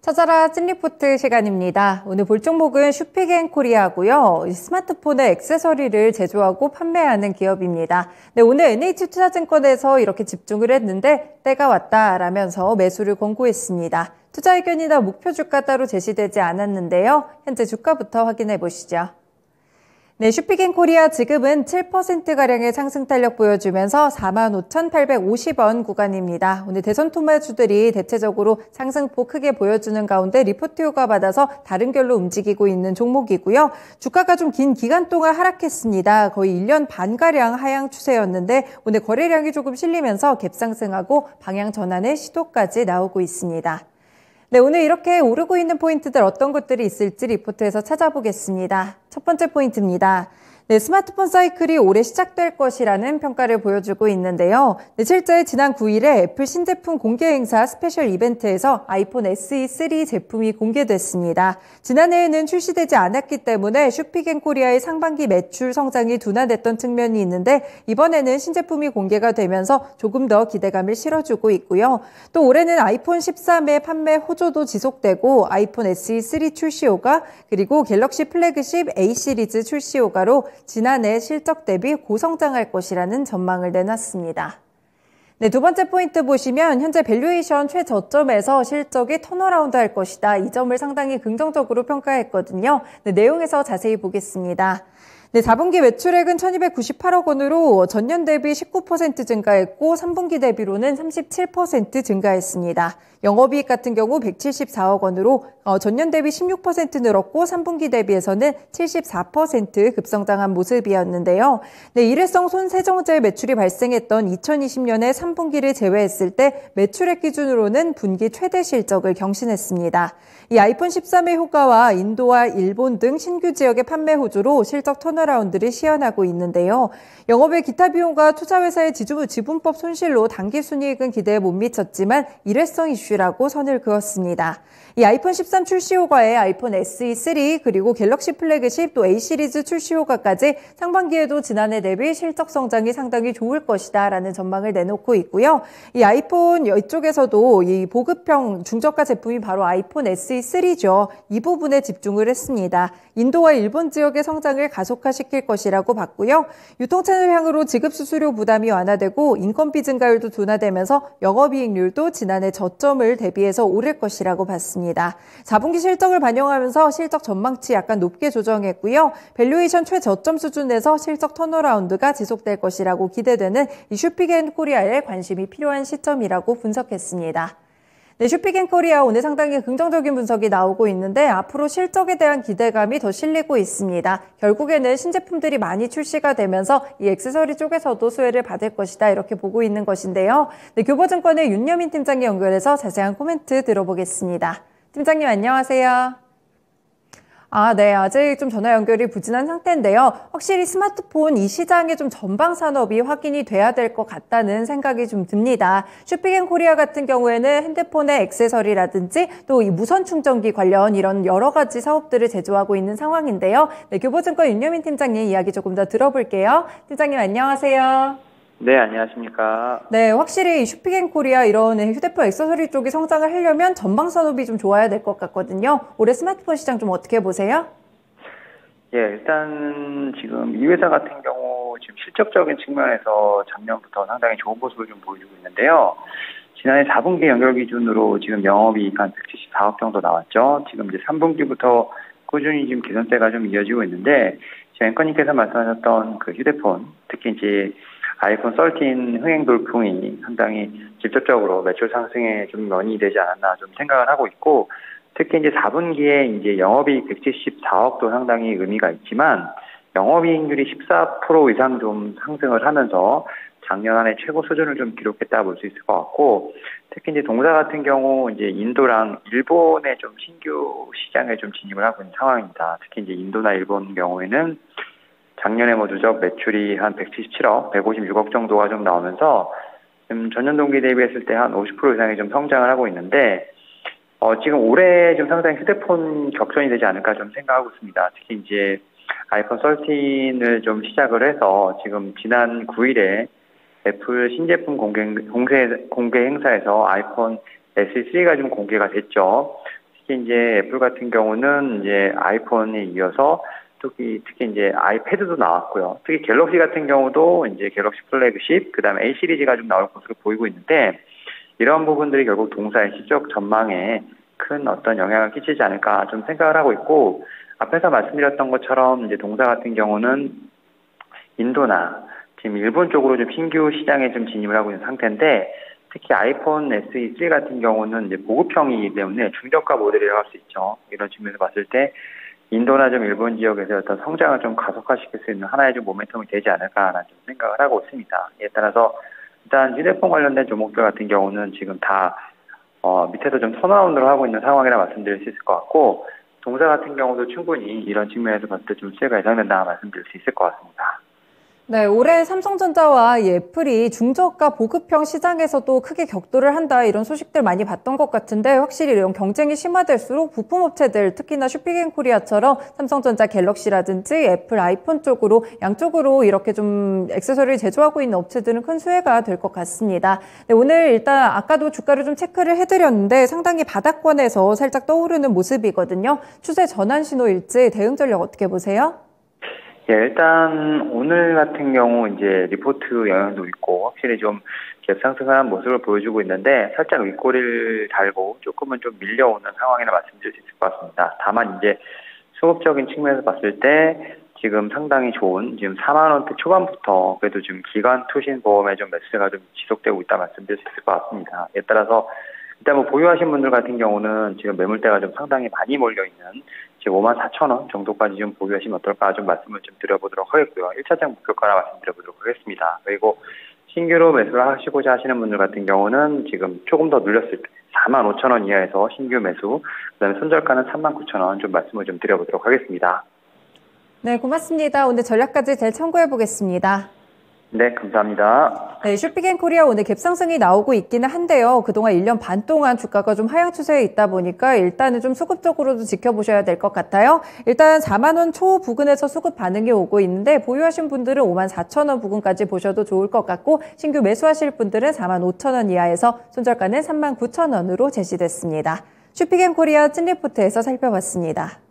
찾아라 찐리포트 시간입니다. 오늘 볼 종목은 슈픽앤코리아고요. 스마트폰의 액세서리를 제조하고 판매하는 기업입니다. 네, 오늘 NH투자증권에서 이렇게 집중을 했는데 때가 왔다라면서 매수를 권고했습니다. 투자 의견이나 목표 주가 따로 제시되지 않았는데요. 현재 주가부터 확인해 보시죠. 네, 슈픽앤코리아 지금은 7%가량의 상승 탄력 보여주면서 45,850원 구간입니다. 오늘 대선 토마주들이 대체적으로 상승폭 크게 보여주는 가운데 리포트 효과 받아서 다른 결로 움직이고 있는 종목이고요. 주가가 좀 긴 기간 동안 하락했습니다. 거의 1년 반가량 하향 추세였는데 오늘 거래량이 조금 실리면서 갭상승하고 방향 전환의 시도까지 나오고 있습니다. 네, 오늘 이렇게 오르고 있는 포인트들 어떤 것들이 있을지 리포트에서 찾아보겠습니다. 첫 번째 포인트입니다. 네, 스마트폰 사이클이 올해 시작될 것이라는 평가를 보여주고 있는데요. 네, 실제 지난 9일에 애플 신제품 공개 행사 스페셜 이벤트에서 아이폰 SE3 제품이 공개됐습니다. 지난해에는 출시되지 않았기 때문에 슈픽앤코리아의 상반기 매출 성장이 둔화됐던 측면이 있는데 이번에는 신제품이 공개가 되면서 조금 더 기대감을 실어주고 있고요. 또 올해는 아이폰 13의 판매 호조도 지속되고 아이폰 SE3 출시효과 그리고 갤럭시 플래그십 A 시리즈 출시효과로 지난해 실적 대비 고성장할 것이라는 전망을 내놨습니다. 네, 두 번째 포인트 보시면 현재 밸류에이션 최저점에서 실적이 턴어라운드 할 것이다. 이 점을 상당히 긍정적으로 평가했거든요. 네, 내용에서 자세히 보겠습니다. 네, 4분기 매출액은 1,298억 원으로 전년 대비 19% 증가했고 3분기 대비로는 37% 증가했습니다. 영업이익 같은 경우 174억 원으로 전년 대비 16% 늘었고 3분기 대비해서는 74% 급성장한 모습이었는데요. 네, 일회성 손세정제 매출이 발생했던 2020년의 3분기를 제외했을 때 매출액 기준으로는 분기 최대 실적을 경신했습니다. 이 아이폰 13의 효과와 인도와 일본 등 신규 지역의 판매 호조로 실적 턴어라운드를 시현하고 있는데요. 영업의 기타 비용과 투자회사의 지분법 손실로 단기 순이익은 기대에 못 미쳤지만 일회성 이슈라고 선을 그었습니다. 이 아이폰 13 출시 효과에 아이폰 SE3 그리고 갤럭시 플래그십 또 A 시리즈 출시 효과까지 상반기에도 지난해 대비 실적 성장이 상당히 좋을 것이다 라는 전망을 내놓고 있고요. 이 아이폰 이쪽에서도 이 보급형 중저가 제품이 바로 아이폰 SE3죠. 이 부분에 집중을 했습니다. 인도와 일본 지역의 성장을 가속화시킬 것이라고 봤고요. 유통채널 향으로 지급 수수료 부담이 완화되고 인건비 증가율도 둔화되면서 영업이익률도 지난해 저점을 대비해서 오를 것이라고 봤습니다. 4분기 실적을 반영하면서 실적 전망치 약간 높게 조정했고요. 밸류에이션 최저점 수준에서 실적 턴어라운드가 지속될 것이라고 기대되는 이 슈픽앤코리아에 관심이 필요한 시점이라고 분석했습니다. 네, 슈픽앤코리아 오늘 상당히 긍정적인 분석이 나오고 있는데 앞으로 실적에 대한 기대감이 더 실리고 있습니다. 결국에는 신제품들이 많이 출시가 되면서 이 액세서리 쪽에서도 수혜를 받을 것이다 이렇게 보고 있는 것인데요. 네, 교보증권의 윤여민 팀장님 연결해서 자세한 코멘트 들어보겠습니다. 팀장님 안녕하세요. 네, 아직 좀 전화 연결이 부진한 상태인데요. 확실히 스마트폰 이 시장의 좀 전방 산업이 확인이 돼야 될 것 같다는 생각이 좀 듭니다. 슈픽앤코리아 같은 경우에는 핸드폰의 액세서리라든지 또 이 무선 충전기 관련 이런 여러 가지 사업들을 제조하고 있는 상황인데요. 네, 교보증권 윤여민 팀장님 이야기 조금 더 들어볼게요. 팀장님 안녕하세요. 네, 안녕하십니까. 네, 확실히 슈픽앤코리아 이런 휴대폰 액세서리 쪽이 성장을 하려면 전방 산업이 좀 좋아야 될 것 같거든요. 올해 스마트폰 시장 좀 어떻게 보세요? 예, 일단 지금 이 회사 같은 경우 지금 실적적인 측면에서 작년부터 상당히 좋은 모습을 좀 보여주고 있는데요. 지난해 4분기 연결 기준으로 지금 영업이익 한 174억 정도 나왔죠. 지금 이제 3분기부터 꾸준히 지금 개선세가 좀 이어지고 있는데, 지금 앵커님께서 말씀하셨던 그 휴대폰, 특히 이제 아이폰 13 흥행 돌풍이 상당히 직접적으로 매출 상승에 좀 연이 되지 않았나 좀 생각을 하고 있고, 특히 이제 4분기에 이제 영업이익 174억도 상당히 의미가 있지만, 영업이익률이 14% 이상 좀 상승을 하면서 작년 한 해 최고 수준을 좀 기록했다 볼 수 있을 것 같고, 특히 이제 동사 같은 경우 이제 인도랑 일본의 좀 신규 시장에 좀 진입을 하고 있는 상황입니다. 특히 이제 인도나 일본 경우에는 작년에 누적 매출이 한 177억, 156억 정도가 좀 나오면서 전년 동기 대비했을 때 한 50% 이상의 좀 성장을 하고 있는데, 지금 올해 좀 상당히 휴대폰 격전이 되지 않을까 좀 생각하고 있습니다. 특히 이제 아이폰 13을 좀 시작을 해서 지금 지난 9일에 애플 신제품 공개 행사에서 아이폰 SE3가 좀 공개가 됐죠. 특히 이제 애플 같은 경우는 이제 아이폰에 이어서 특히 이제 아이패드도 나왔고요. 특히 갤럭시 같은 경우도 이제 갤럭시 플래그십, 그다음에 A 시리즈가 좀 나올 것으로 보이고 있는데 이런 부분들이 결국 동사의 시적 전망에 큰 어떤 영향을 끼치지 않을까 좀 생각을 하고 있고 앞에서 말씀드렸던 것처럼 이제 동사 같은 경우는 인도나 지금 일본 쪽으로 좀 신규 시장에 좀 진입을 하고 있는 상태인데 특히 아이폰 SE3 같은 경우는 이제 보급형이기 때문에 중저가 모델이라고 할 수 있죠. 이런 측면에서 봤을 때 인도나 좀 일본 지역에서 어떤 성장을 좀 가속화시킬 수 있는 하나의 좀 모멘텀이 되지 않을까라는 좀 생각을 하고 있습니다. 이에 따라서 일단 휴대폰 관련된 종목들 같은 경우는 지금 다 밑에서 좀 턴어라운드를 하고 있는 상황이라 말씀드릴 수 있을 것 같고 동사 같은 경우도 충분히 이런 측면에서 봤을 때 좀 수혜가 예상된다 말씀드릴 수 있을 것 같습니다. 네, 올해 삼성전자와 이 애플이 중저가 보급형 시장에서도 크게 격돌을 한다 이런 소식들 많이 봤던 것 같은데 확실히 이런 경쟁이 심화될수록 부품업체들 특히나 슈피겐코리아처럼 삼성전자 갤럭시라든지 애플 아이폰 쪽으로 양쪽으로 이렇게 좀 액세서리를 제조하고 있는 업체들은 큰 수혜가 될 것 같습니다. 네, 오늘 일단 아까도 주가를 좀 체크를 해드렸는데 상당히 바닥권에서 살짝 떠오르는 모습이거든요. 추세 전환 신호일지 대응 전략 어떻게 보세요? 예, 일단 오늘 같은 경우 이제 리포트 영향도 있고 확실히 좀 갭상승한 모습을 보여주고 있는데 살짝 윗꼬리를 달고 조금은 좀 밀려오는 상황이라 말씀드릴 수 있을 것 같습니다. 다만 이제 수급적인 측면에서 봤을 때 지금 상당히 좋은 지금 4만 원대 초반부터 그래도 지금 기관 투신 보험의 좀 매수세가 좀 지속되고 있다 말씀드릴 수 있을 것 같습니다. 이에 따라서 일단 뭐 보유하신 분들 같은 경우는 지금 매물대가 좀 상당히 많이 몰려 있는 지금 54,000원 정도까지 좀 보유하시면 어떨까 좀 말씀을 좀 드려보도록 하겠고요. 1차장 목표가라 말씀드려보도록 하겠습니다. 그리고 신규로 매수를 하시고자 하시는 분들 같은 경우는 지금 조금 더 눌렸을 때 45,000원 이하에서 신규 매수, 그다음에 손절가는 39,000원 좀 말씀을 좀 드려보도록 하겠습니다. 네, 고맙습니다. 오늘 전략까지 잘 참고해 보겠습니다. 네, 감사합니다. 네, 슈피겐코리아 오늘 갭상승이 나오고 있기는 한데요. 그동안 1년 반 동안 주가가 좀 하향 추세에 있다 보니까 일단은 좀 수급적으로도 지켜보셔야 될 것 같아요. 일단 4만 원 초 부근에서 수급 반응이 오고 있는데 보유하신 분들은 54,000원 부근까지 보셔도 좋을 것 같고 신규 매수하실 분들은 45,000원 이하에서 손절가는 39,000원으로 제시됐습니다. 슈피겐코리아 찐리포트에서 살펴봤습니다.